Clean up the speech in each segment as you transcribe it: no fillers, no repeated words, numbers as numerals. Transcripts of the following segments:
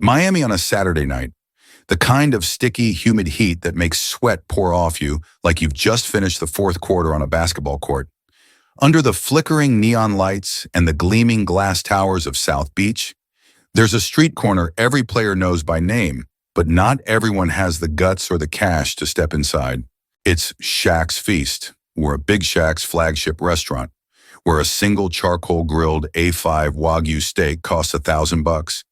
Miami on a Saturday night. The kind of sticky, humid heat that makes sweat pour off you like you've just finished the fourth quarter on a basketball court. Under the flickering neon lights and the gleaming glass towers of South Beach, there's a street corner every player knows by name, but not everyone has the guts or the cash to step inside. It's Shaq's Feast, or a Big Shaq's flagship restaurant, where a single charcoal-grilled A5 Wagyu steak costs $1,000.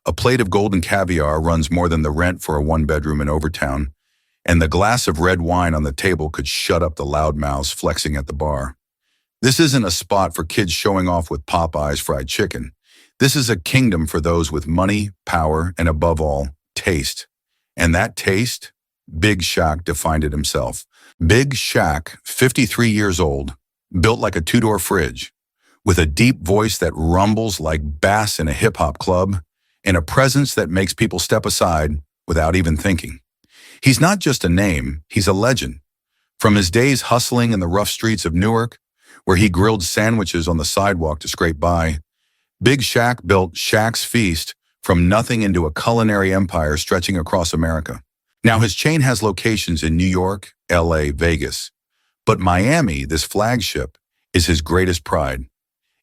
A plate of golden caviar runs more than the rent for a one-bedroom in Overtown, and the glass of red wine on the table could shut up the loudmouths flexing at the bar. This isn't a spot for kids showing off with Popeye's fried chicken. This is a kingdom for those with money, power, and above all, taste. And that taste, Big Shaq defined it himself. Big Shaq, 53 years old, built like a two-door fridge, with a deep voice that rumbles like bass in a hip-hop club, and a presence that makes people step aside without even thinking. He's not just a name, he's a legend. From his days hustling in the rough streets of Newark, where he grilled sandwiches on the sidewalk to scrape by, Big Shaq built Shaq's Feast from nothing into a culinary empire stretching across America. Now his chain has locations in New York, LA, Vegas. But Miami, this flagship, is his greatest pride.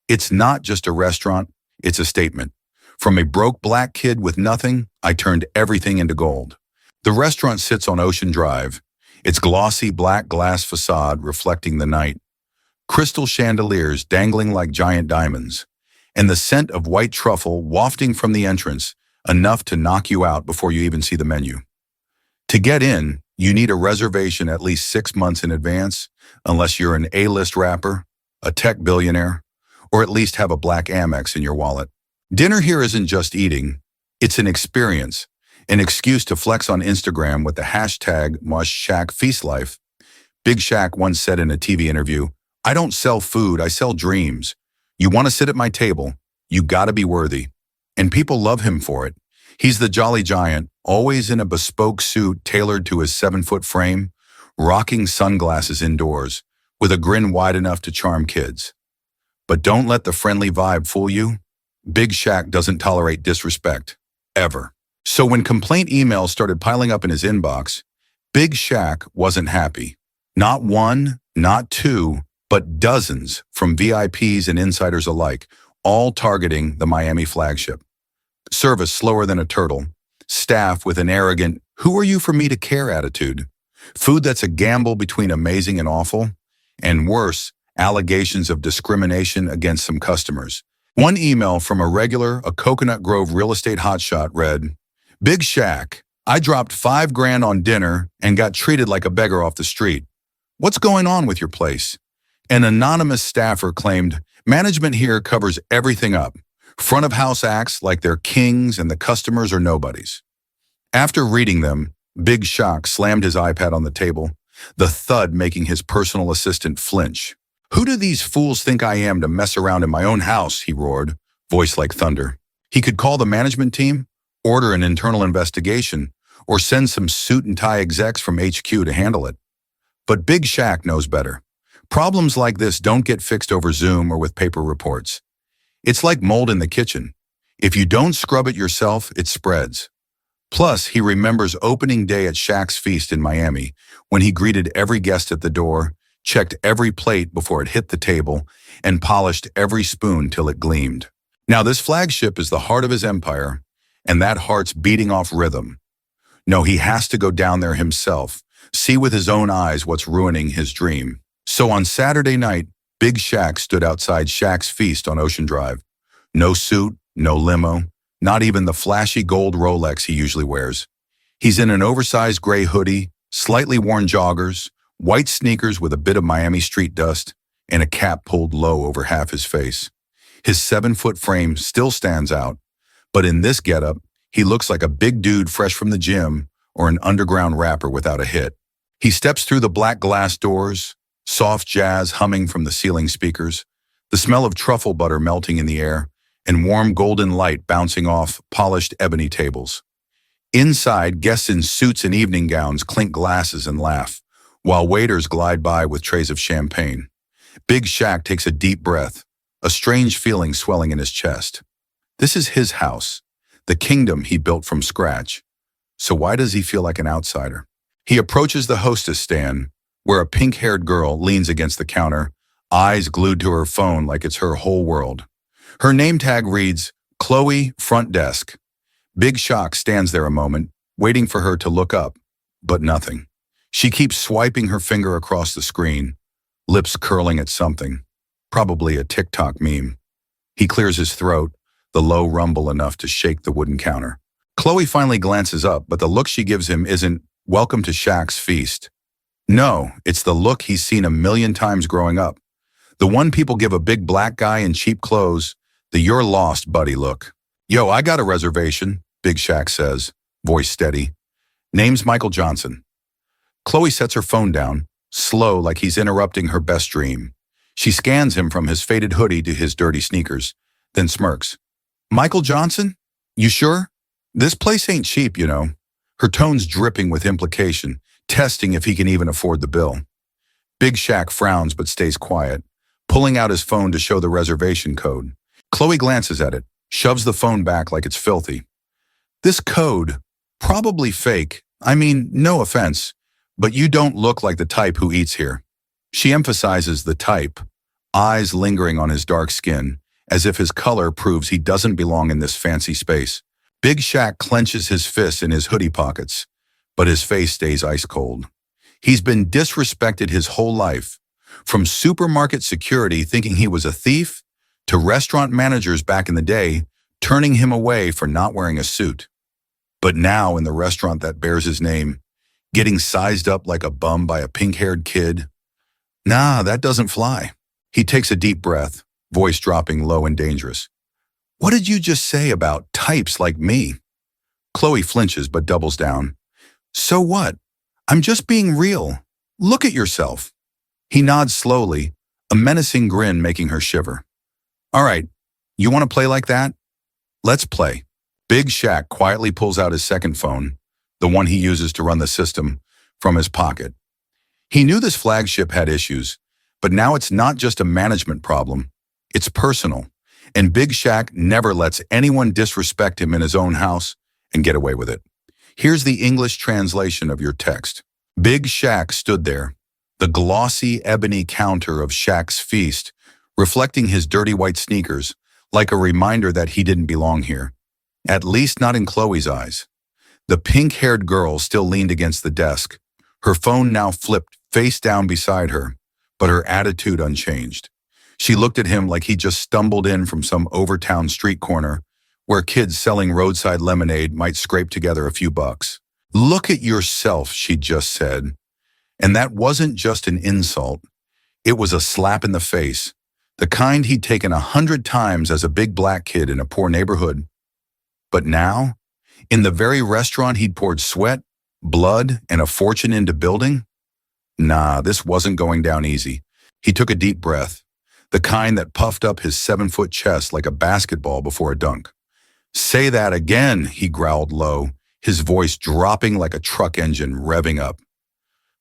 It's not just a restaurant, it's a statement. From a broke black kid with nothing, I turned everything into gold. The restaurant sits on Ocean Drive, its glossy black glass facade reflecting the night, crystal chandeliers dangling like giant diamonds, and the scent of white truffle wafting from the entrance, enough to knock you out before you even see the menu. To get in, you need a reservation at least 6 months in advance, unless you're an A-list rapper, a tech billionaire, or at least have a black Amex in your wallet. Dinner here isn't just eating, it's an experience, an excuse to flex on Instagram with the hashtag #ShaqFeastLife. Big Shaq once said in a TV interview, "I don't sell food, I sell dreams. You want to sit at my table, you gotta be worthy." And people love him for it. He's the jolly giant, always in a bespoke suit tailored to his 7-foot frame, rocking sunglasses indoors, with a grin wide enough to charm kids. But don't let the friendly vibe fool you. Big Shaq doesn't tolerate disrespect, ever. So when complaint emails started piling up in his inbox, Big Shaq wasn't happy. Not one, not two, but dozens from VIPs and insiders alike, all targeting the Miami flagship. Service slower than a turtle, staff with an arrogant, "who are you for me to care" attitude, food that's a gamble between amazing and awful, and worse, allegations of discrimination against some customers. One email from a Coconut Grove real estate hotshot read, "Big Shaq, I dropped $5,000 on dinner and got treated like a beggar off the street. What's going on with your place?" An anonymous staffer claimed, "Management here covers everything up. Front of house acts like they're kings and the customers are nobodies." After reading them, Big Shaq slammed his iPad on the table, the thud making his personal assistant flinch. "Who do these fools think I am to mess around in my own house?" he roared, voice like thunder. He could call the management team, order an internal investigation, or send some suit and tie execs from HQ to handle it. But Big Shaq knows better. Problems like this don't get fixed over Zoom or with paper reports. It's like mold in the kitchen. If you don't scrub it yourself, it spreads. Plus, he remembers opening day at Shaq's Feast in Miami, when he greeted every guest at the door, checked every plate before it hit the table, and polished every spoon till it gleamed. Now this flagship is the heart of his empire, and that heart's beating off rhythm. No, he has to go down there himself, see with his own eyes what's ruining his dream. So on Saturday night, Big Shaq stood outside Shaq's Feast on Ocean Drive. No suit, no limo, not even the flashy gold Rolex he usually wears. He's in an oversized gray hoodie, slightly worn joggers, white sneakers with a bit of Miami street dust, and a cap pulled low over half his face. His 7-foot frame still stands out, but in this getup, he looks like a big dude fresh from the gym or an underground rapper without a hit. He steps through the black glass doors, soft jazz humming from the ceiling speakers, the smell of truffle butter melting in the air, and warm golden light bouncing off polished ebony tables. Inside, guests in suits and evening gowns clink glasses and laugh, while waiters glide by with trays of champagne. Big Shaq takes a deep breath, a strange feeling swelling in his chest. This is his house. the kingdom he built from scratch. So why does he feel like an outsider? He approaches the hostess stand, where a pink-haired girl leans against the counter, eyes glued to her phone like it's her whole world. Her name tag reads, Chloe, front desk. Big Shaq stands there a moment, waiting for her to look up, but nothing. She keeps swiping her finger across the screen, lips curling at something, probably a TikTok meme. He clears his throat, the low rumble enough to shake the wooden counter. Chloe finally glances up, but the look she gives him isn't, welcome to Shaq's feast. No, it's the look he's seen a million times growing up. The one people give a big black guy in cheap clothes, the you're lost buddy look. Yo, I got a reservation, Big Shaq says, voice steady. Name's Michael Johnson. Chloe sets her phone down, slow like he's interrupting her best dream. She scans him from his faded hoodie to his dirty sneakers, then smirks. Michael Johnson? You sure? This place ain't cheap, you know. Her tone's dripping with implication, testing if he can even afford the bill. Big Shaq frowns but stays quiet, pulling out his phone to show the reservation code. Chloe glances at it, shoves the phone back like it's filthy. This code, probably fake. I mean, no offense, but you don't look like the type who eats here. She emphasizes the type, eyes lingering on his dark skin, as if his color proves he doesn't belong in this fancy space. Big Shaq clenches his fists in his hoodie pockets, but his face stays ice cold. He's been disrespected his whole life, from supermarket security thinking he was a thief, to restaurant managers back in the day turning him away for not wearing a suit. But now in the restaurant that bears his name, getting sized up like a bum by a pink-haired kid, nah, that doesn't fly. He takes a deep breath, voice dropping low and dangerous. What did you just say about types like me? Chloe flinches but doubles down. So what? I'm just being real. Look at yourself. He nods slowly, a menacing grin making her shiver. All right, you want to play like that? Let's play. Big Shaq quietly pulls out his second phone, the one he uses to run the system, from his pocket. He knew this flagship had issues, but now it's not just a management problem. It's personal. And Big Shaq never lets anyone disrespect him in his own house and get away with it. Here's the English translation of your text. Big Shaq stood there, the glossy ebony counter of Shaq's feast, reflecting his dirty white sneakers, like a reminder that he didn't belong here. At least not in Chloe's eyes. The pink-haired girl still leaned against the desk, her phone now flipped face down beside her, but her attitude unchanged. She looked at him like he just stumbled in from some overtown street corner where kids selling roadside lemonade might scrape together a few bucks. Look at yourself, she just said. And that wasn't just an insult. It was a slap in the face, the kind he'd taken 100 times as a big black kid in a poor neighborhood. But now, in the very restaurant he'd poured sweat, blood, and a fortune into building? Nah, this wasn't going down easy. He took a deep breath, the kind that puffed up his 7-foot chest like a basketball before a dunk. Say that again, he growled low, his voice dropping like a truck engine revving up.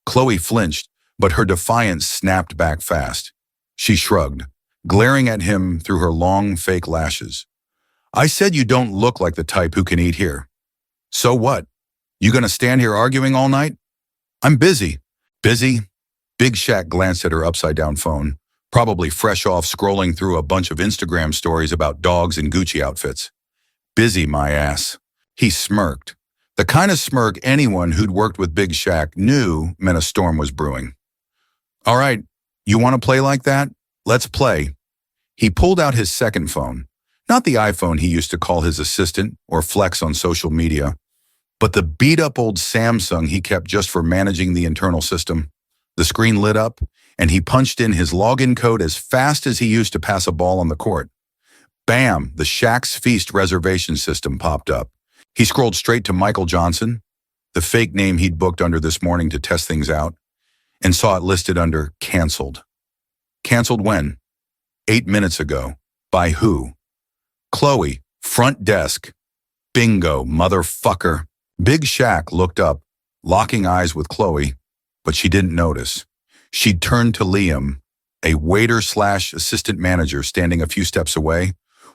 Chloe flinched, but her defiance snapped back fast. She shrugged, glaring at him through her long, fake lashes. I said you don't look like the type who can eat here. So what? You gonna stand here arguing all night? I'm busy. Busy? Big Shaq glanced at her upside-down phone, probably fresh off scrolling through a bunch of Instagram stories about dogs and Gucci outfits. Busy, my ass. He smirked, the kind of smirk anyone who'd worked with Big Shaq knew meant a storm was brewing. All right, you want to play like that? Let's play. He pulled out his second phone, not the iPhone he used to call his assistant or flex on social media, but the beat-up old Samsung he kept just for managing the internal system. The screen lit up, and he punched in his login code as fast as he used to pass a ball on the court. Bam, the Shaq's Feast reservation system popped up. He scrolled straight to Michael Johnson, the fake name he'd booked under this morning to test things out, and saw it listed under canceled. Canceled when? 8 minutes ago. By who? Chloe, front desk. Bingo, motherfucker. Big Shaq looked up, locking eyes with Chloe, but she didn't notice. She'd turned to Liam, a waiter/assistant manager standing a few steps away,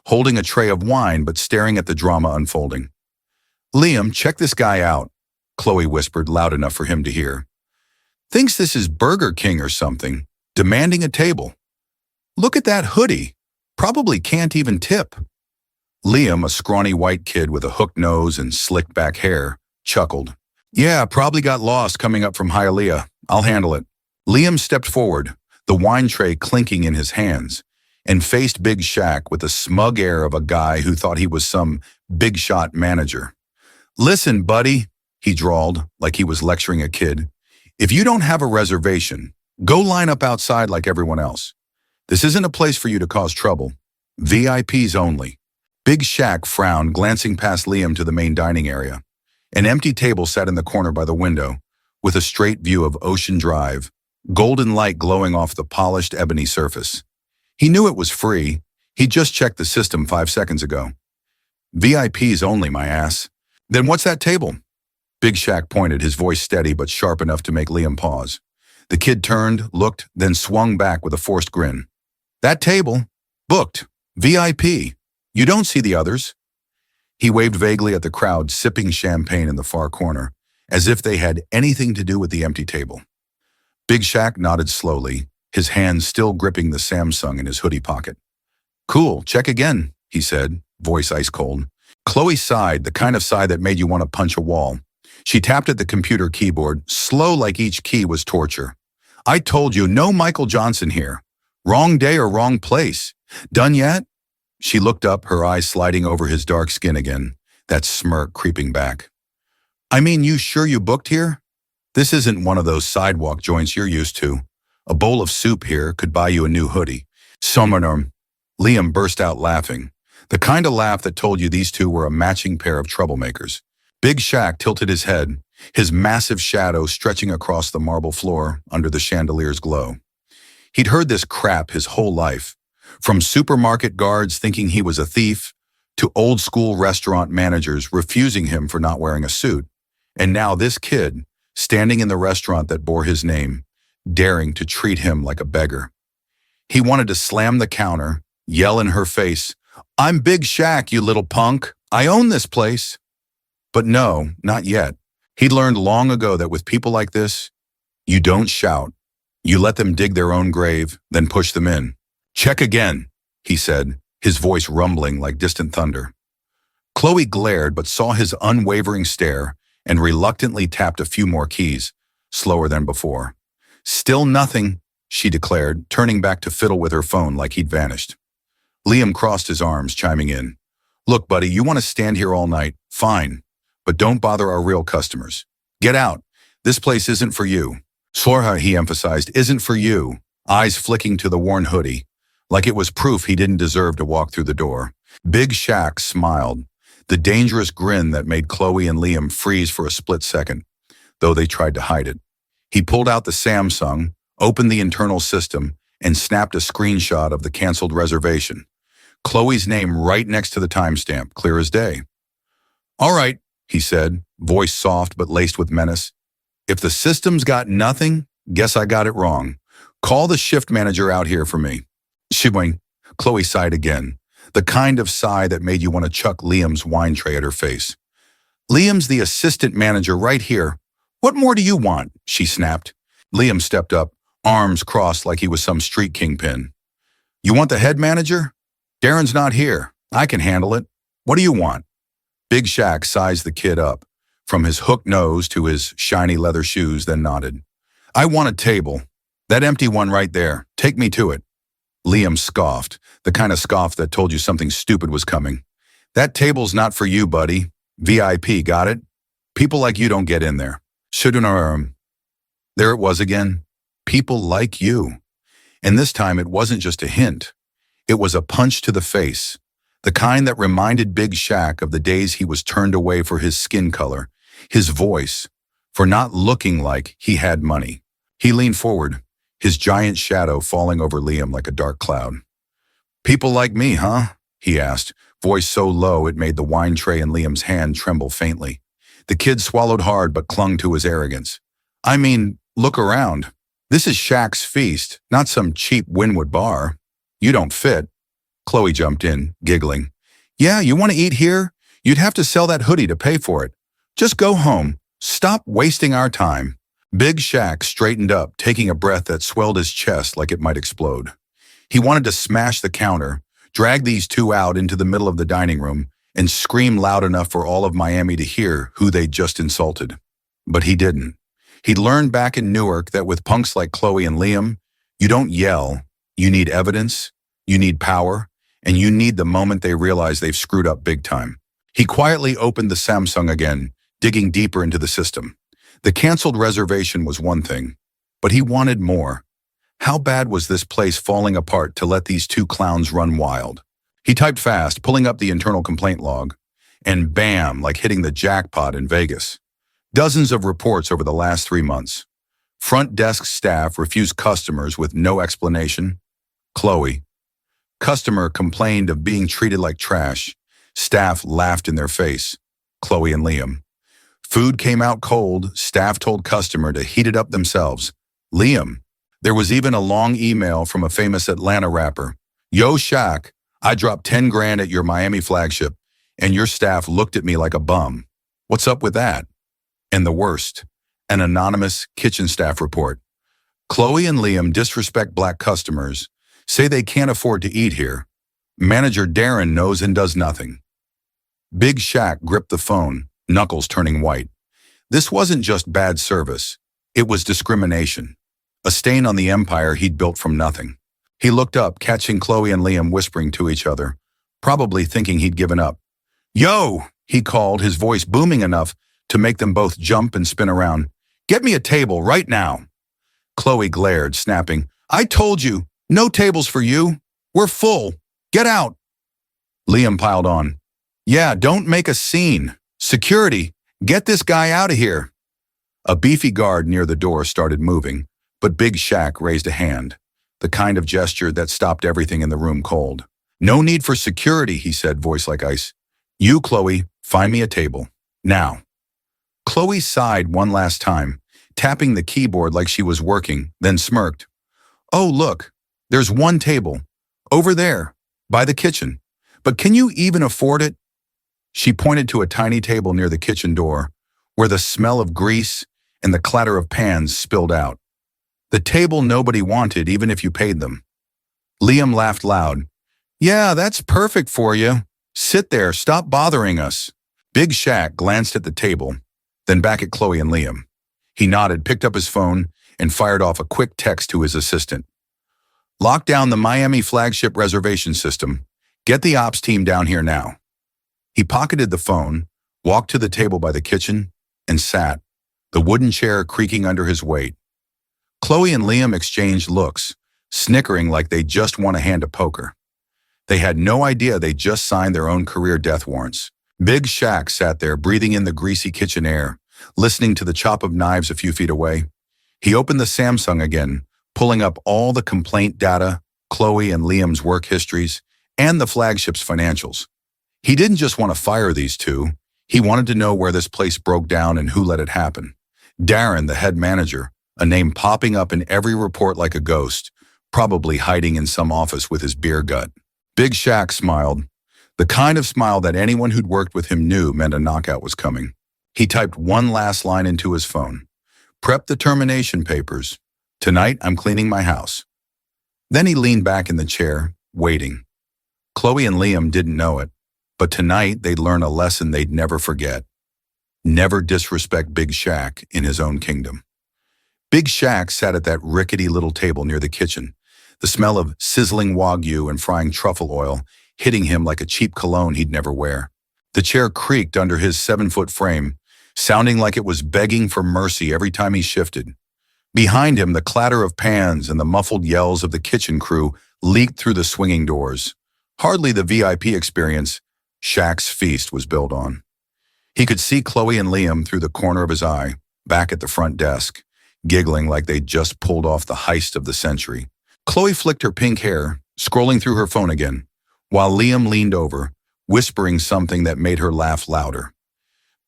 holding a tray of wine but staring at the drama unfolding. "Liam, check this guy out," Chloe whispered loud enough for him to hear. "Thinks this is Burger King or something, demanding a table. Look at that hoodie. Probably can't even tip." Liam, a scrawny white kid with a hooked nose and slicked back hair, chuckled. "Yeah, probably got lost coming up from Hialeah. I'll handle it." Liam stepped forward, the wine tray clinking in his hands, and faced Big Shaq with the smug air of a guy who thought he was some big-shot manager. "Listen, buddy," he drawled like he was lecturing a kid. "If you don't have a reservation, go line up outside like everyone else. This isn't a place for you to cause trouble. VIPs only." Big Shaq frowned, glancing past Liam to the main dining area. An empty table sat in the corner by the window, with a straight view of Ocean Drive, golden light glowing off the polished ebony surface. He knew it was free. He'd just checked the system 5 seconds ago. "VIPs only, my ass." "Then what's that table?" Big Shaq pointed, his voice steady but sharp enough to make Liam pause. The kid turned, looked, then swung back with a forced grin. "That table? Booked. VIP. You don't see the others." He waved vaguely at the crowd sipping champagne in the far corner, as if they had anything to do with the empty table. Big Shaq nodded slowly, his hands still gripping the Samsung in his hoodie pocket. "Cool, check again," he said, voice ice cold. Chloe sighed, the kind of sigh that made you want to punch a wall. She tapped at the computer keyboard, slow like each key was torture. "I told you, no Michael Johnson here. Wrong day or wrong place. Done yet?" She looked up, her eyes sliding over his dark skin again, that smirk creeping back. "I mean, you sure you booked here? This isn't one of those sidewalk joints you're used to. A bowl of soup here could buy you a new hoodie." "Someone." Liam burst out laughing, the kind of laugh that told you these two were a matching pair of troublemakers. Big Shaq tilted his head, his massive shadow stretching across the marble floor under the chandelier's glow. He'd heard this crap his whole life, from supermarket guards thinking he was a thief, to old-school restaurant managers refusing him for not wearing a suit, and now this kid, standing in the restaurant that bore his name, daring to treat him like a beggar. He wanted to slam the counter, yell in her face, "I'm Big Shaq, you little punk. I own this place." But no, not yet. He'd learned long ago that with people like this, you don't shout. You let them dig their own grave, then push them in. "Check again," he said, his voice rumbling like distant thunder. Chloe glared but saw his unwavering stare and reluctantly tapped a few more keys, slower than before. "Still nothing," she declared, turning back to fiddle with her phone like he'd vanished. Liam crossed his arms, chiming in. "Look, buddy, you want to stand here all night? Fine. But don't bother our real customers. Get out. This place isn't for you." "Sorha," he emphasized, "isn't for you," eyes flicking to the worn hoodie, like it was proof he didn't deserve to walk through the door. Big Shaq smiled, the dangerous grin that made Chloe and Liam freeze for a split second, though they tried to hide it. He pulled out the Samsung, opened the internal system, and snapped a screenshot of the canceled reservation. Chloe's name right next to the timestamp, clear as day. "All right," he said, voice soft but laced with menace. "If the system's got nothing, guess I got it wrong. Call the shift manager out here for me." "Shibwing," Chloe sighed again, the kind of sigh that made you want to chuck Liam's wine tray at her face. "Liam's the assistant manager right here. What more do you want?" she snapped. Liam stepped up, arms crossed like he was some street kingpin. "You want the head manager? Darren's not here. I can handle it. What do you want?" Big Shaq sized the kid up, from his hooked nose to his shiny leather shoes, then nodded. "I want a table. That empty one right there. Take me to it." Liam scoffed, the kind of scoff that told you something stupid was coming. "That table's not for you, buddy. VIP, got it? People like you don't get in there." There it was again. People like you. And this time it wasn't just a hint. It was a punch to the face, the kind that reminded Big Shaq of the days he was turned away for his skin color, his voice, for not looking like he had money. He leaned forward, his giant shadow falling over Liam like a dark cloud. "People like me, huh?" he asked, voice so low it made the wine tray in Liam's hand tremble faintly. The kid swallowed hard but clung to his arrogance. "I mean, look around. This is Shaq's Feast, not some cheap Wynwood bar. You don't fit." Chloe jumped in, giggling. Yeah, you want to eat here? You'd have to sell that hoodie to pay for it. Just go home. Stop wasting our time. Big Shaq straightened up, taking a breath that swelled his chest like it might explode. He wanted to smash the counter, drag these two out into the middle of the dining room, and scream loud enough for all of Miami to hear who they'd just insulted. But he didn't. He'd learned back in Newark that with punks like Chloe and Liam, you don't yell, you need evidence, you need power, and you need the moment they realize they've screwed up big time. He quietly opened the Samsung again, digging deeper into the system. The canceled reservation was one thing, but he wanted more. How bad was this place falling apart to let these two clowns run wild? He typed fast, pulling up the internal complaint log, and bam, like hitting the jackpot in Vegas. Dozens of reports over the last 3 months. Front desk staff refused customers with no explanation. Chloe. Customer complained of being treated like trash. Staff laughed in their face. Chloe and Liam. Food came out cold. Staff told customer to heat it up themselves. Liam. There was even a long email from a famous Atlanta rapper. Yo, Shaq, I dropped 10 grand at your Miami flagship, and your staff looked at me like a bum. What's up with that? And the worst, an anonymous kitchen staff report. Chloe and Liam disrespect black customers, say they can't afford to eat here. Manager Darren knows and does nothing. Big Shaq gripped the phone, knuckles turning white. This wasn't just bad service. It was discrimination. A stain on the empire he'd built from nothing. He looked up, catching Chloe and Liam whispering to each other, probably thinking he'd given up. Yo, he called, his voice booming enough to make them both jump and spin around. Get me a table right now. Chloe glared, snapping, I told you, no tables for you. We're full. Get out. Liam piled on. Yeah, don't make a scene. Security, get this guy out of here. A beefy guard near the door started moving, but Big Shaq raised a hand, the kind of gesture that stopped everything in the room cold. No need for security, he said, voice like ice. You, Chloe, find me a table. Now. Chloe sighed one last time, tapping the keyboard like she was working, then smirked. Oh, look, there's one table. Over there, by the kitchen. But can you even afford it? She pointed to a tiny table near the kitchen door, where the smell of grease and the clatter of pans spilled out. The table nobody wanted, even if you paid them. Liam laughed loud. Yeah, that's perfect for you. Sit there, stop bothering us. Big Shaq glanced at the table, then back at Chloe and Liam. He nodded, picked up his phone, and fired off a quick text to his assistant. Lock down the Miami flagship reservation system. Get the ops team down here now. He pocketed the phone, walked to the table by the kitchen, and sat, the wooden chair creaking under his weight. Chloe and Liam exchanged looks, snickering like they'd just won a hand of poker. They had no idea they'd just signed their own career death warrants. Big Shaq sat there, breathing in the greasy kitchen air, listening to the chop of knives a few feet away. He opened the Samsung again, pulling up all the complaint data, Chloe and Liam's work histories, and the flagship's financials. He didn't just want to fire these two. He wanted to know where this place broke down and who let it happen. Darren, the head manager, a name popping up in every report like a ghost, probably hiding in some office with his beer gut. Big Shaq smiled, the kind of smile that anyone who'd worked with him knew meant a knockout was coming. He typed one last line into his phone. Prep the termination papers. Tonight, I'm cleaning my house. Then he leaned back in the chair, waiting. Chloe and Liam didn't know it, but tonight they'd learn a lesson they'd never forget. Never disrespect Big Shaq in his own kingdom. Big Shaq sat at that rickety little table near the kitchen, the smell of sizzling wagyu and frying truffle oil hitting him like a cheap cologne he'd never wear. The chair creaked under his 7-foot frame, sounding like it was begging for mercy every time he shifted. Behind him, the clatter of pans and the muffled yells of the kitchen crew leaked through the swinging doors. Hardly the VIP experience Shaq's feast was built on. He could see Chloe and Liam through the corner of his eye, back at the front desk, giggling like they'd just pulled off the heist of the century. Chloe flicked her pink hair, scrolling through her phone again, while Liam leaned over, whispering something that made her laugh louder.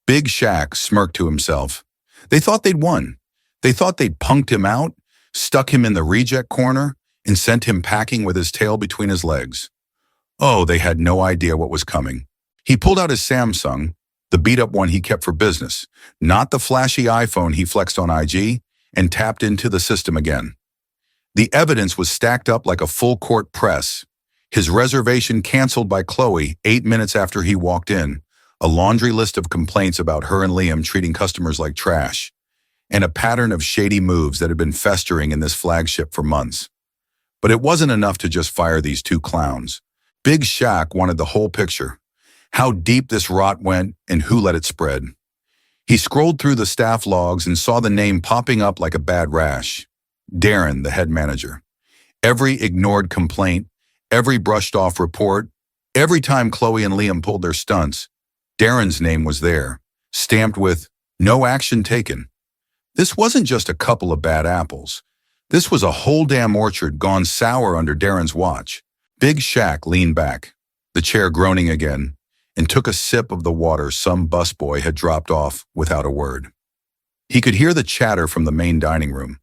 Big Shaq smirked to himself. They thought they'd won. They thought they'd punked him out, stuck him in the reject corner, and sent him packing with his tail between his legs. Oh, they had no idea what was coming. He pulled out his Samsung, the beat-up one he kept for business, not the flashy iPhone he flexed on IG, and tapped into the system again. The evidence was stacked up like a full-court press. His reservation canceled by Chloe 8 minutes after he walked in, a laundry list of complaints about her and Liam treating customers like trash, and a pattern of shady moves that had been festering in this flagship for months. But it wasn't enough to just fire these two clowns. Big Shaq wanted the whole picture, how deep this rot went and who let it spread. He scrolled through the staff logs and saw the name popping up like a bad rash. Darren, the head manager. Every ignored complaint, every brushed off report, every time Chloe and Liam pulled their stunts, Darren's name was there, stamped with no action taken. This wasn't just a couple of bad apples. This was a whole damn orchard gone sour under Darren's watch. Big Shaq leaned back, the chair groaning again, and took a sip of the water some busboy had dropped off without a word. He could hear the chatter from the main dining room.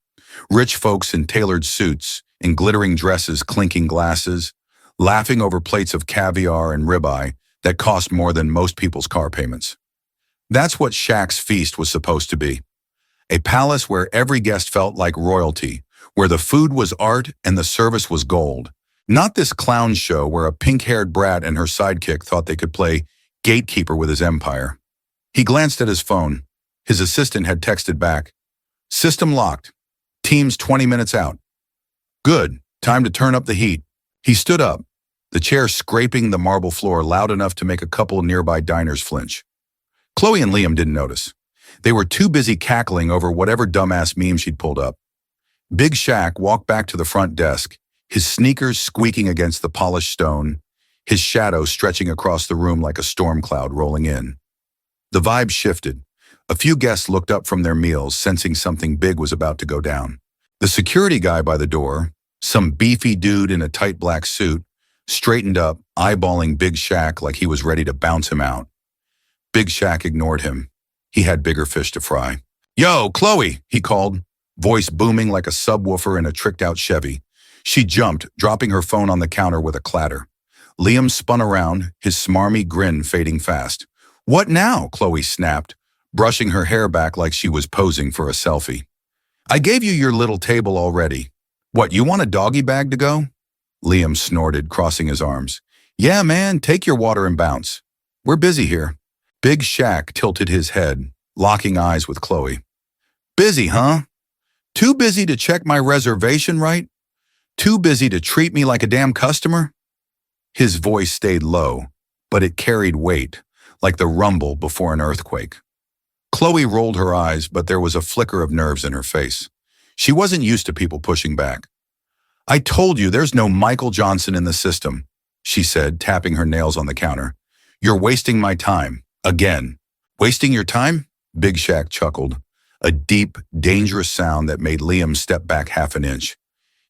Rich folks in tailored suits, in glittering dresses clinking glasses, laughing over plates of caviar and ribeye that cost more than most people's car payments. That's what Shaq's feast was supposed to be. A palace where every guest felt like royalty, where the food was art and the service was gold. Not this clown show where a pink-haired brat and her sidekick thought they could play gatekeeper with his empire. He glanced at his phone. His assistant had texted back, "System locked. Team's 20 minutes out." Good, time to turn up the heat. He stood up, the chair scraping the marble floor loud enough to make a couple nearby diners flinch. Chloe and Liam didn't notice. They were too busy cackling over whatever dumbass meme she'd pulled up. Big Shaq walked back to the front desk, his sneakers squeaking against the polished stone, his shadow stretching across the room like a storm cloud rolling in. The vibe shifted. A few guests looked up from their meals, sensing something big was about to go down. The security guy by the door, some beefy dude in a tight black suit, straightened up, eyeballing Big Shaq like he was ready to bounce him out. Big Shaq ignored him. He had bigger fish to fry. "Yo, Chloe," he called, voice booming like a subwoofer in a tricked-out Chevy. She jumped, dropping her phone on the counter with a clatter. Liam spun around, his smarmy grin fading fast. "What now?" Chloe snapped, brushing her hair back like she was posing for a selfie. "I gave you your little table already. What, you want a doggy bag to go?" Liam snorted, crossing his arms. "Yeah, man, take your water and bounce. We're busy here." Big Shaq tilted his head, locking eyes with Chloe. "Busy, huh? Too busy to check my reservation right? Too busy to treat me like a damn customer?" His voice stayed low, but it carried weight, like the rumble before an earthquake. Chloe rolled her eyes, but there was a flicker of nerves in her face. She wasn't used to people pushing back. "I told you there's no Michael Johnson in the system," she said, tapping her nails on the counter. "You're wasting my time. Again." "Wasting your time?" Big Shaq chuckled, a deep, dangerous sound that made Liam step back half an inch.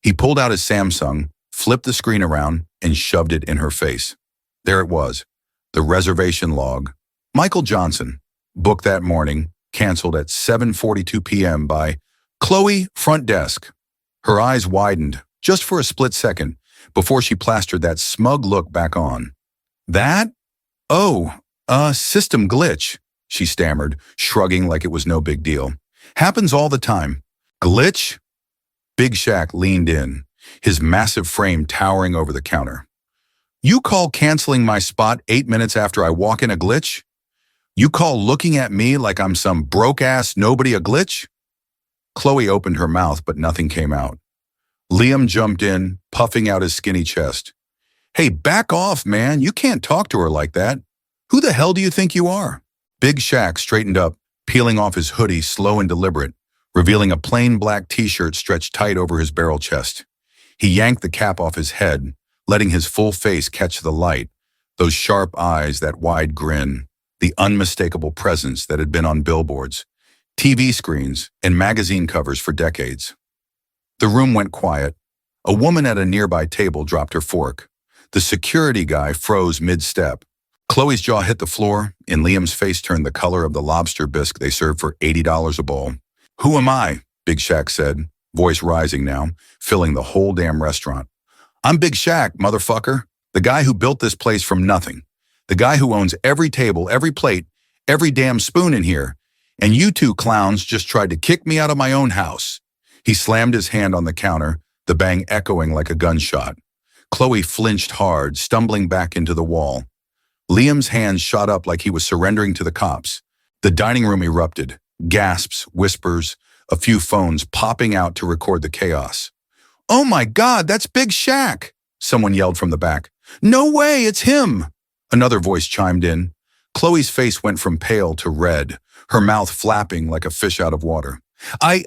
He pulled out his Samsung, flipped the screen around, and shoved it in her face. There it was, the reservation log. Michael Johnson, booked that morning, canceled at 7:42 p.m. by Chloe, front desk. Her eyes widened, just for a split second, before she plastered that smug look back on. "That? Oh, system glitch," she stammered, shrugging like it was no big deal. "Happens all the time." "Glitch?" Big Shaq leaned in, his massive frame towering over the counter. "You call canceling my spot 8 minutes after I walk in a glitch? You call looking at me like I'm some broke-ass nobody a glitch?" Chloe opened her mouth, but nothing came out. Liam jumped in, puffing out his skinny chest. "Hey, back off, man. You can't talk to her like that. Who the hell do you think you are?" Big Shaq straightened up, peeling off his hoodie slow and deliberate, revealing a plain black t-shirt stretched tight over his barrel chest. He yanked the cap off his head, letting his full face catch the light, those sharp eyes, that wide grin, the unmistakable presence that had been on billboards, TV screens, and magazine covers for decades. The room went quiet. A woman at a nearby table dropped her fork. The security guy froze mid-step. Chloe's jaw hit the floor, and Liam's face turned the color of the lobster bisque they served for $80 a bowl. "Who am I?" Big Shaq said, voice rising now, filling the whole damn restaurant. "I'm Big Shaq, motherfucker. The guy who built this place from nothing. The guy who owns every table, every plate, every damn spoon in here. And you two clowns just tried to kick me out of my own house. He slammed his hand on the counter, the bang echoing like a gunshot. Chloe flinched hard, stumbling back into the wall. Liam's hands shot up like he was surrendering to the cops. The dining room erupted. Gasps, whispers, a few phones popping out to record the chaos. "Oh my God, that's Big Shaq!" Someone yelled from the back. "No way, it's him!" Another voice chimed in. Chloe's face went from pale to red, her mouth flapping like a fish out of water. I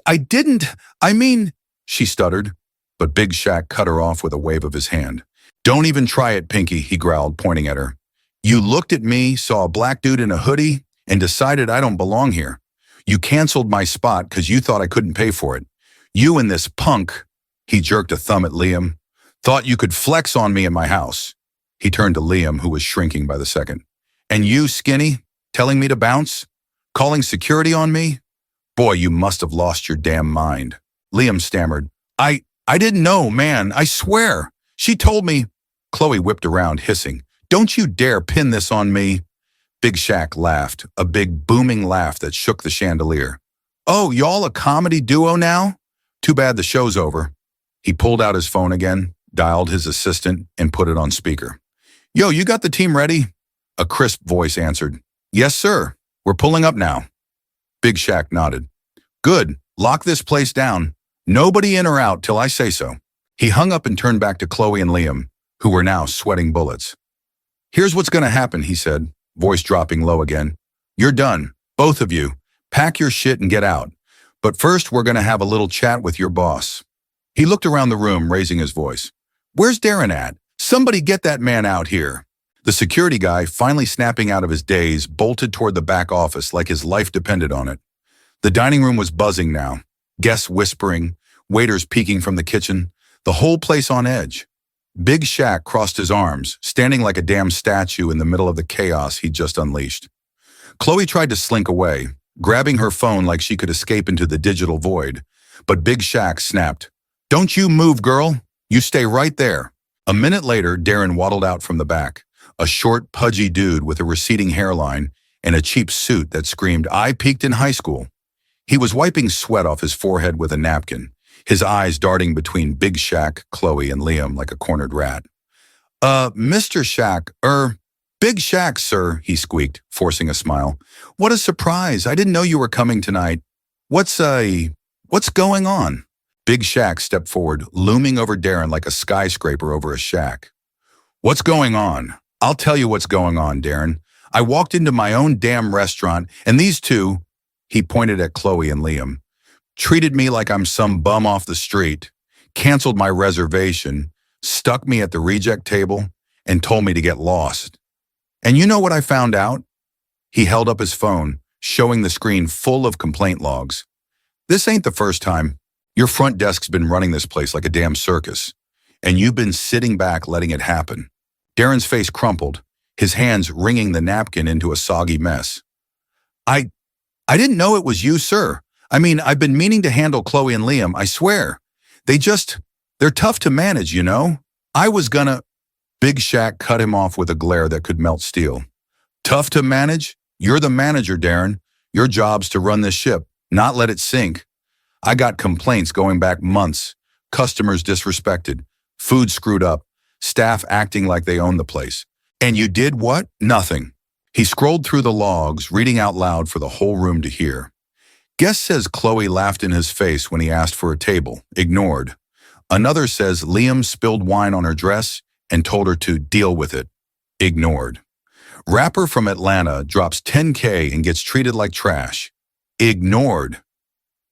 mean, she stuttered, but Big Shaq cut her off with a wave of his hand. "Don't even try it, Pinky," he growled, pointing at her. "You looked at me, saw a black dude in a hoodie, and decided I don't belong here. You canceled my spot because you thought I couldn't pay for it. You and this punk," he jerked a thumb at Liam, "thought you could flex on me in my house." He turned to Liam, who was shrinking by the second. "And you, Skinny, telling me to bounce? Calling security on me? Boy, you must have lost your damn mind." Liam stammered. I didn't know, man, I swear. She told me." Chloe whipped around, hissing, "Don't you dare pin this on me." Big Shaq laughed, a big booming laugh that shook the chandelier. "Oh, y'all a comedy duo now? Too bad the show's over." He pulled out his phone again, dialed his assistant, and put it on speaker. "Yo, you got the team ready?" A crisp voice answered. "Yes, sir. We're pulling up now." Big Shaq nodded. "Good. Lock this place down. Nobody in or out till I say so." He hung up and turned back to Chloe and Liam, who were now sweating bullets. "Here's what's going to happen," he said, voice dropping low again. "You're done, both of you. Pack your shit and get out. But first, we're going to have a little chat with your boss." He looked around the room, raising his voice. "Where's Darren at? Somebody get that man out here." The security guy, finally snapping out of his daze, bolted toward the back office like his life depended on it. The dining room was buzzing now, guests whispering, waiters peeking from the kitchen, the whole place on edge. Big Shaq crossed his arms, standing like a damn statue in the middle of the chaos he'd just unleashed. Chloe tried to slink away, grabbing her phone like she could escape into the digital void, but Big Shaq snapped, "Don't you move, girl. You stay right there." A minute later, Darren waddled out from the back, a short, pudgy dude with a receding hairline and a cheap suit that screamed, "I peaked in high school." He was wiping sweat off his forehead with a napkin, his eyes darting between Big Shaq, Chloe, and Liam like a cornered rat. Mr. Shaq, Big Shaq, sir," he squeaked, forcing a smile. "What a surprise. I didn't know you were coming tonight. What's going on?" Big Shaq stepped forward, looming over Darren like a skyscraper over a shack. "What's going on? I'll tell you what's going on, Darren. I walked into my own damn restaurant, and these two," he pointed at Chloe and Liam, "treated me like I'm some bum off the street, canceled my reservation, stuck me at the reject table, and told me to get lost. And you know what I found out?" He held up his phone, showing the screen full of complaint logs. "This ain't the first time. Your front desk's been running this place like a damn circus, and you've been sitting back letting it happen." Darren's face crumpled, his hands wringing the napkin into a soggy mess. I didn't know it was you, sir. I mean, I've been meaning to handle Chloe and Liam, I swear. They're tough to manage, you know? I was gonna..." Big Shaq cut him off with a glare that could melt steel. "Tough to manage? You're the manager, Darren. Your job's to run this ship, not let it sink. I got complaints going back months, customers disrespected, food screwed up, staff acting like they own the place. And you did what? Nothing." He scrolled through the logs, reading out loud for the whole room to hear. Guest says Chloe laughed in his face when he asked for a table, ignored. Another says Liam spilled wine on her dress and told her to deal with it, ignored. Rapper from Atlanta drops $10K and gets treated like trash, ignored.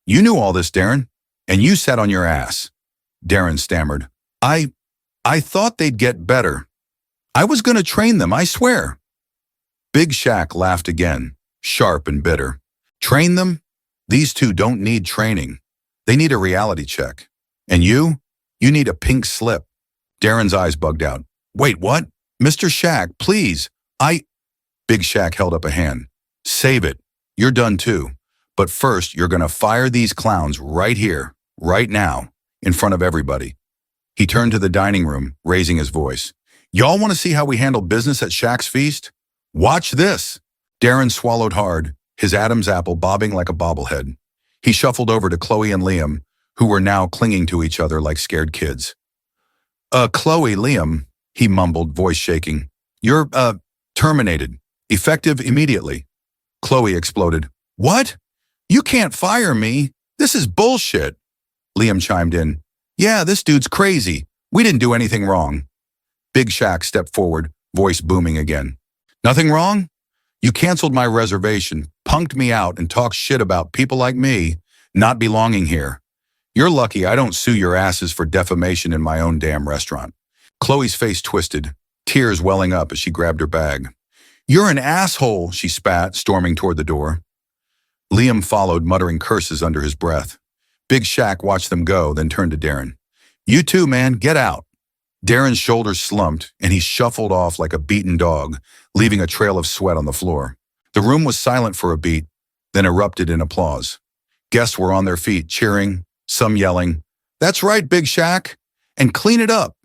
"You knew all this, Darren, and you sat on your ass." Darren stammered, I thought they'd get better. I was going to train them, I swear." Big Shaq laughed again, sharp and bitter. "Train them? These two don't need training. They need a reality check. And you need a pink slip." Darren's eyes bugged out. "Wait, what? Mr. Shaq, please, Big Shaq held up a hand. "Save it. You're done too. But first, you're going to fire these clowns right here, right now, in front of everybody." He turned to the dining room, raising his voice. Y'all want to see how we handle business at Shaq's feast? Watch this. Darren swallowed hard, his Adam's apple bobbing like a bobblehead. He shuffled over to Chloe and Liam, who were now clinging to each other like scared kids. Chloe, Liam, he mumbled, voice shaking. You're, terminated. Effective immediately. Chloe exploded. What? You can't fire me. This is bullshit. Liam chimed in. Yeah, this dude's crazy. We didn't do anything wrong. Big Shaq stepped forward, voice booming again. Nothing wrong? You canceled my reservation, punked me out, and talked shit about people like me not belonging here. You're lucky I don't sue your asses for defamation in my own damn restaurant. Chloe's face twisted, tears welling up as she grabbed her bag. You're an asshole, she spat, storming toward the door. Liam followed, muttering curses under his breath. Big Shaq watched them go, then turned to Darren. You too, man, get out. Darren's shoulders slumped, and he shuffled off like a beaten dog, leaving a trail of sweat on the floor. The room was silent for a beat, then erupted in applause. Guests were on their feet, cheering, some yelling, That's right, Big Shaq, and clean it up.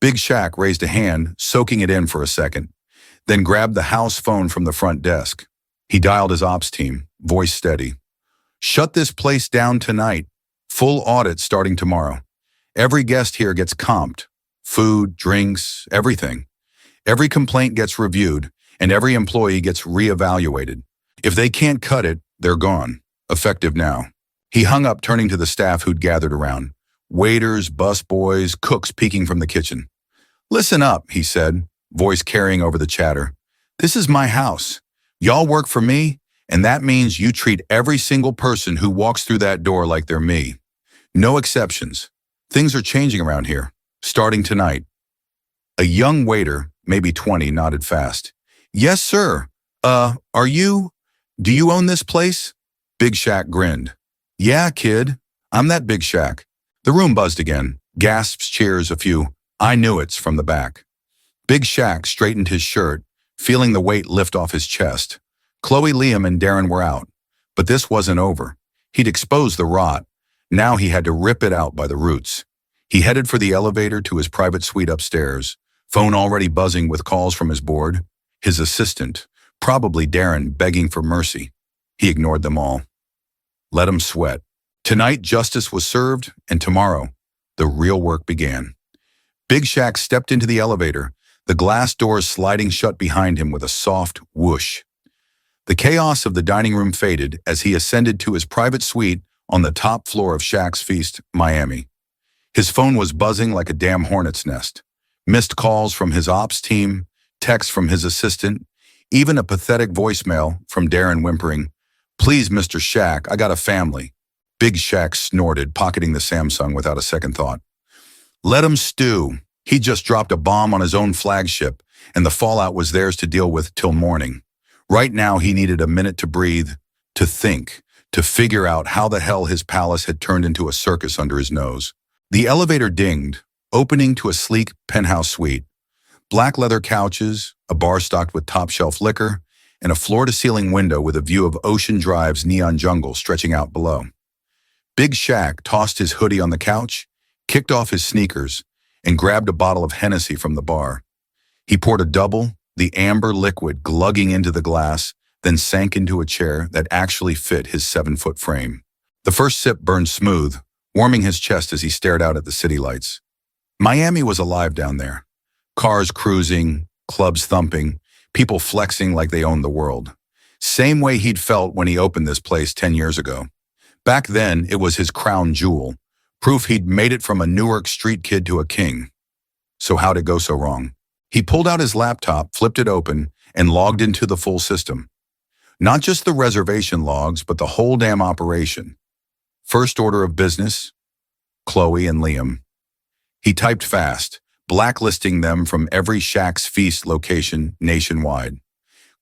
Big Shaq raised a hand, soaking it in for a second, then grabbed the house phone from the front desk. He dialed his ops team, voice steady. Shut this place down tonight. Full audit starting tomorrow. Every guest here gets comped. Food, drinks, everything. Every complaint gets reviewed, and every employee gets reevaluated. If they can't cut it, they're gone. Effective now. He hung up, turning to the staff who'd gathered around. Waiters, busboys, cooks peeking from the kitchen. Listen up, he said, voice carrying over the chatter. This is my house. Y'all work for me, and that means you treat every single person who walks through that door like they're me. No exceptions. Things are changing around here, starting tonight. A young waiter, maybe 20, nodded fast. Yes, sir. Do you own this place? Big Shaq grinned. Yeah, kid. I'm that Big Shaq. The room buzzed again. Gasps, cheers, a few I knew it's from the back. Big Shaq straightened his shirt, feeling the weight lift off his chest. Chloe, Liam, and Darren were out. But this wasn't over. He'd exposed the rot. Now he had to rip it out by the roots. He headed for the elevator to his private suite upstairs, phone already buzzing with calls from his board. His assistant, probably Darren, begging for mercy. He ignored them all. Let him sweat. Tonight, justice was served, and tomorrow, the real work began. Big Shaq stepped into the elevator, the glass doors sliding shut behind him with a soft whoosh. The chaos of the dining room faded as he ascended to his private suite on the top floor of Shaq's Feast, Miami. His phone was buzzing like a damn hornet's nest. Missed calls from his ops team, texts from his assistant, even a pathetic voicemail from Darren whimpering, Please, Mr. Shaq, I got a family. Big Shaq snorted, pocketing the Samsung without a second thought. Let him stew. He just dropped a bomb on his own flagship, and the fallout was theirs to deal with till morning. Right now, he needed a minute to breathe, to think, to figure out how the hell his palace had turned into a circus under his nose. The elevator dinged, opening to a sleek penthouse suite. Black leather couches, a bar stocked with top-shelf liquor, and a floor-to-ceiling window with a view of Ocean Drive's neon jungle stretching out below. Big Shaq tossed his hoodie on the couch, kicked off his sneakers, and grabbed a bottle of Hennessy from the bar. He poured a double, the amber liquid glugging into the glass, then sank into a chair that actually fit his 7-foot frame. The first sip burned smooth, warming his chest as he stared out at the city lights. Miami was alive down there. Cars cruising, clubs thumping, people flexing like they owned the world. Same way he'd felt when he opened this place 10 years ago. Back then, it was his crown jewel, proof he'd made it from a Newark street kid to a king. So how'd it go so wrong? He pulled out his laptop, flipped it open, and logged into the full system. Not just the reservation logs, but the whole damn operation. First order of business, Chloe and Liam. He typed fast, blacklisting them from every Shaq's Feast location nationwide.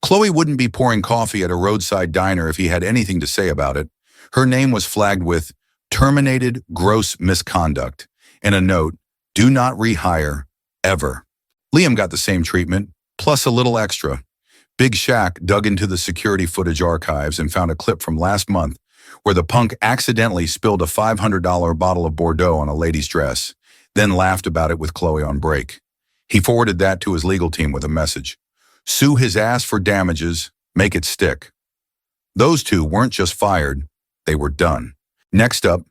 Chloe wouldn't be pouring coffee at a roadside diner if he had anything to say about it. Her name was flagged with terminated gross misconduct and a note, do not rehire, ever. Liam got the same treatment, plus a little extra. Big Shaq dug into the security footage archives and found a clip from last month where the punk accidentally spilled a $500 bottle of Bordeaux on a lady's dress, then laughed about it with Chloe on break. He forwarded that to his legal team with a message. Sue his ass for damages, make it stick. Those two weren't just fired, they were done. Next up,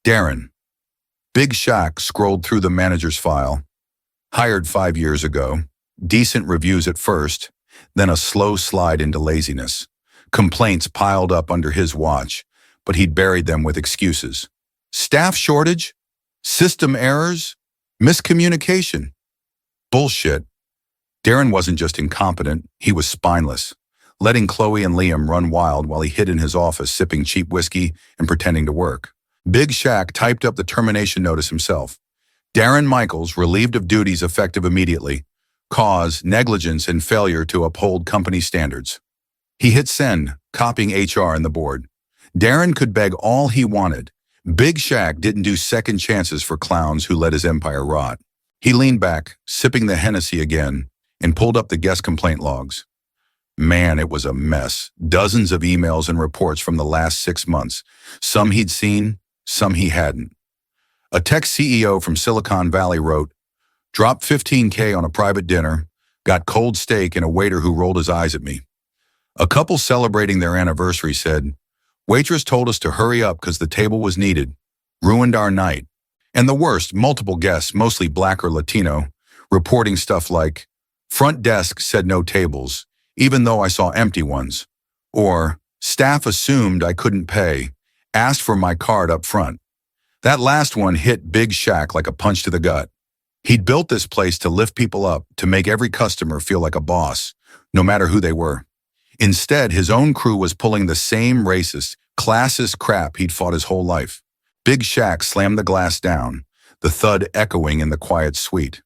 Darren. Big Shaq scrolled through the manager's file. Hired 5 years ago. Decent reviews at first, then a slow slide into laziness. Complaints piled up under his watch, but he'd buried them with excuses. Staff shortage? System errors? Miscommunication? Bullshit. Darren wasn't just incompetent, he was spineless, letting Chloe and Liam run wild while he hid in his office sipping cheap whiskey and pretending to work. Big Shaq typed up the termination notice himself. Darren Michaels, relieved of duties effective immediately. Cause, negligence, and failure to uphold company standards. He hit send, copying HR and the board. Darren could beg all he wanted. Big Shaq didn't do second chances for clowns who let his empire rot. He leaned back, sipping the Hennessy again, and pulled up the guest complaint logs. Man, it was a mess. Dozens of emails and reports from the last 6 months. Some he'd seen, some he hadn't. A tech CEO from Silicon Valley wrote, dropped $15K on a private dinner, got cold steak and a waiter who rolled his eyes at me. A couple celebrating their anniversary said, waitress told us to hurry up because the table was needed. Ruined our night. And the worst, multiple guests, mostly black or Latino, reporting stuff like, front desk said no tables, even though I saw empty ones. Or, staff assumed I couldn't pay, asked for my card up front. That last one hit Big Shaq like a punch to the gut. He'd built this place to lift people up, to make every customer feel like a boss, no matter who they were. Instead, his own crew was pulling the same racist, classist crap he'd fought his whole life. Big Shaq slammed the glass down, the thud echoing in the quiet suite.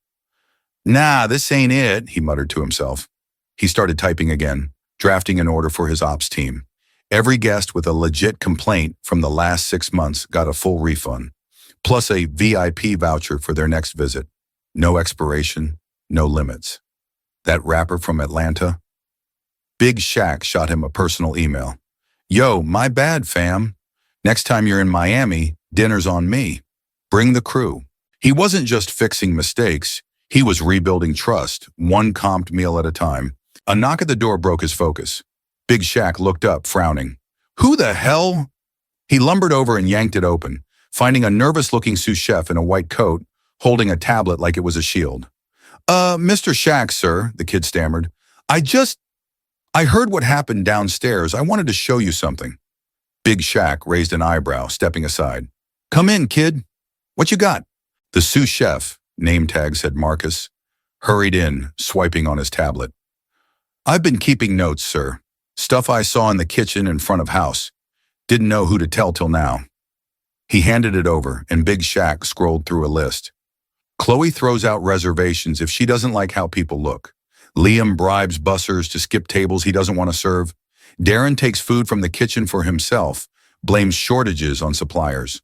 Nah, this ain't it, he muttered to himself. He started typing again, drafting an order for his ops team. Every guest with a legit complaint from the last 6 months got a full refund, plus a VIP voucher for their next visit. No expiration, no limits. That rapper from Atlanta? Big Shaq shot him a personal email. Yo, my bad, fam. Next time you're in Miami, dinner's on me. Bring the crew. He wasn't just fixing mistakes, he was rebuilding trust, one comped meal at a time. A knock at the door broke his focus. Big Shaq looked up, frowning. Who the hell? He lumbered over and yanked it open, finding a nervous-looking sous chef in a white coat, holding a tablet like it was a shield. Mr. Shaq, sir, the kid stammered. I heard what happened downstairs. I wanted to show you something. Big Shaq raised an eyebrow, stepping aside. Come in, kid. What you got? The sous chef, name tag said Marcus, hurried in, swiping on his tablet. I've been keeping notes, sir. Stuff I saw in the kitchen in front of house. Didn't know who to tell till now. He handed it over, and Big Shaq scrolled through a list. Chloe throws out reservations if she doesn't like how people look. Liam bribes bussers to skip tables he doesn't want to serve. Darren takes food from the kitchen for himself, blames shortages on suppliers.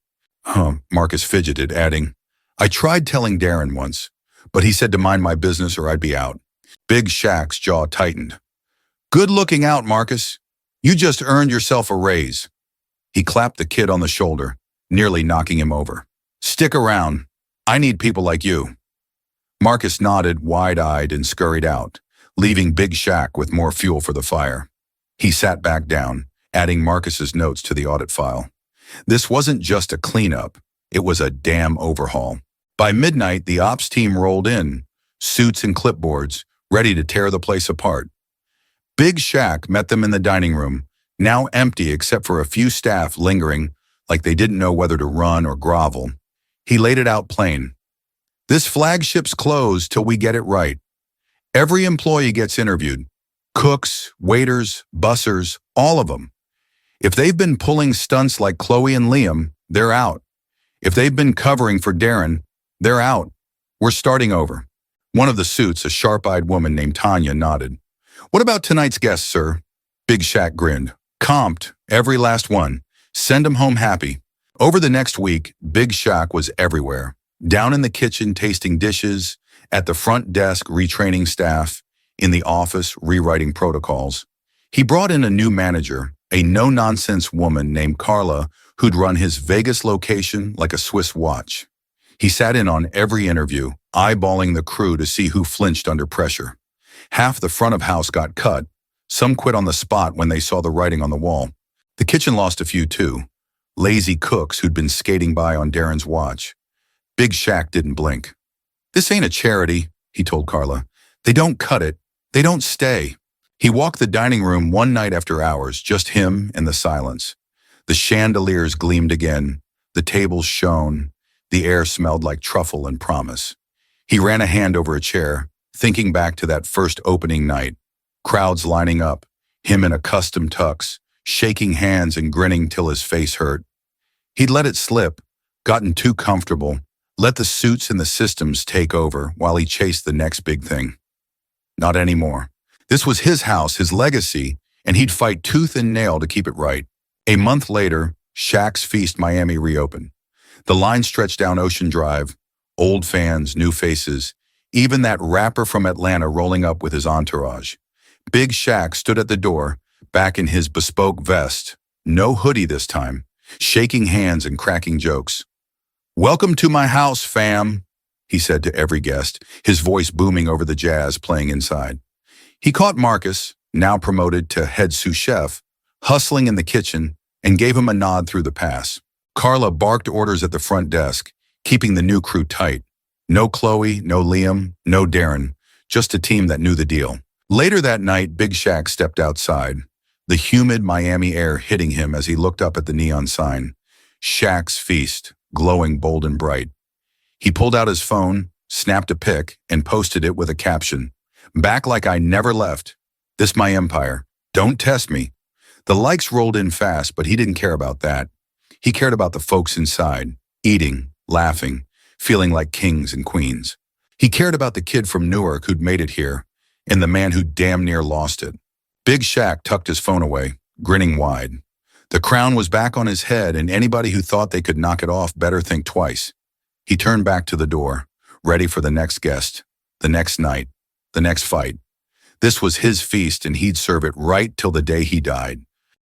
Marcus fidgeted, adding, I tried telling Darren once, but he said to mind my business or I'd be out. Big Shaq's jaw tightened. Good looking out, Marcus. You just earned yourself a raise. He clapped the kid on the shoulder, nearly knocking him over. Stick around. I need people like you. Marcus nodded, wide-eyed, and scurried out, leaving Big Shaq with more fuel for the fire. He sat back down, adding Marcus's notes to the audit file. This wasn't just a cleanup, it was a damn overhaul. By midnight, the ops team rolled in, suits and clipboards, ready to tear the place apart. Big Shaq met them in the dining room, now empty except for a few staff lingering like they didn't know whether to run or grovel. He laid it out plain. This flagship's closed till we get it right. Every employee gets interviewed. Cooks, waiters, bussers, all of them. If they've been pulling stunts like Chloe and Liam, they're out. If they've been covering for Darren, they're out. We're starting over. One of the suits, a sharp-eyed woman named Tanya, nodded. What about tonight's guests, sir? Big Shaq grinned. Comped, every last one. Send 'em home happy. Over the next week, Big Shaq was everywhere. Down in the kitchen tasting dishes, at the front desk retraining staff, in the office rewriting protocols. He brought in a new manager, a no-nonsense woman named Carla who'd run his Vegas location like a Swiss watch. He sat in on every interview, eyeballing the crew to see who flinched under pressure. Half the front of house got cut. Some quit on the spot when they saw the writing on the wall. The kitchen lost a few too. Lazy cooks who'd been skating by on Darren's watch. Big Shaq didn't blink. "This ain't a charity," he told Carla. "They don't cut it. They don't stay." He walked the dining room one night after hours, just him and the silence. The chandeliers gleamed again. The tables shone. The air smelled like truffle and promise. He ran a hand over a chair, thinking back to that first opening night. Crowds lining up, him in a custom tux, shaking hands and grinning till his face hurt. He'd let it slip, gotten too comfortable, let the suits and the systems take over while he chased the next big thing. Not anymore. This was his house, his legacy, and he'd fight tooth and nail to keep it right. A month later, Shaq's Feast Miami reopened. The line stretched down Ocean Drive, old fans, new faces, even that rapper from Atlanta rolling up with his entourage. Big Shaq stood at the door, back in his bespoke vest, no hoodie this time, shaking hands and cracking jokes. "Welcome to my house, fam," he said to every guest, his voice booming over the jazz playing inside. He caught Marcus, now promoted to head sous chef, hustling in the kitchen, and gave him a nod through the pass. Carla barked orders at the front desk, keeping the new crew tight. No Chloe, no Liam, no Darren, just a team that knew the deal. Later that night, Big Shaq stepped outside, the humid Miami air hitting him as he looked up at the neon sign. Shaq's Feast, glowing bold and bright. He pulled out his phone, snapped a pic, and posted it with a caption. "Back like I never left. This my empire. Don't test me." The likes rolled in fast, but he didn't care about that. He cared about the folks inside, eating, laughing, feeling like kings and queens. He cared about the kid from Newark who'd made it here, and the man who damn near lost it. Big Shaq tucked his phone away, grinning wide. The crown was back on his head, and anybody who thought they could knock it off better think twice. He turned back to the door, ready for the next guest, the next night, the next fight. This was his feast, and he'd serve it right till the day he died.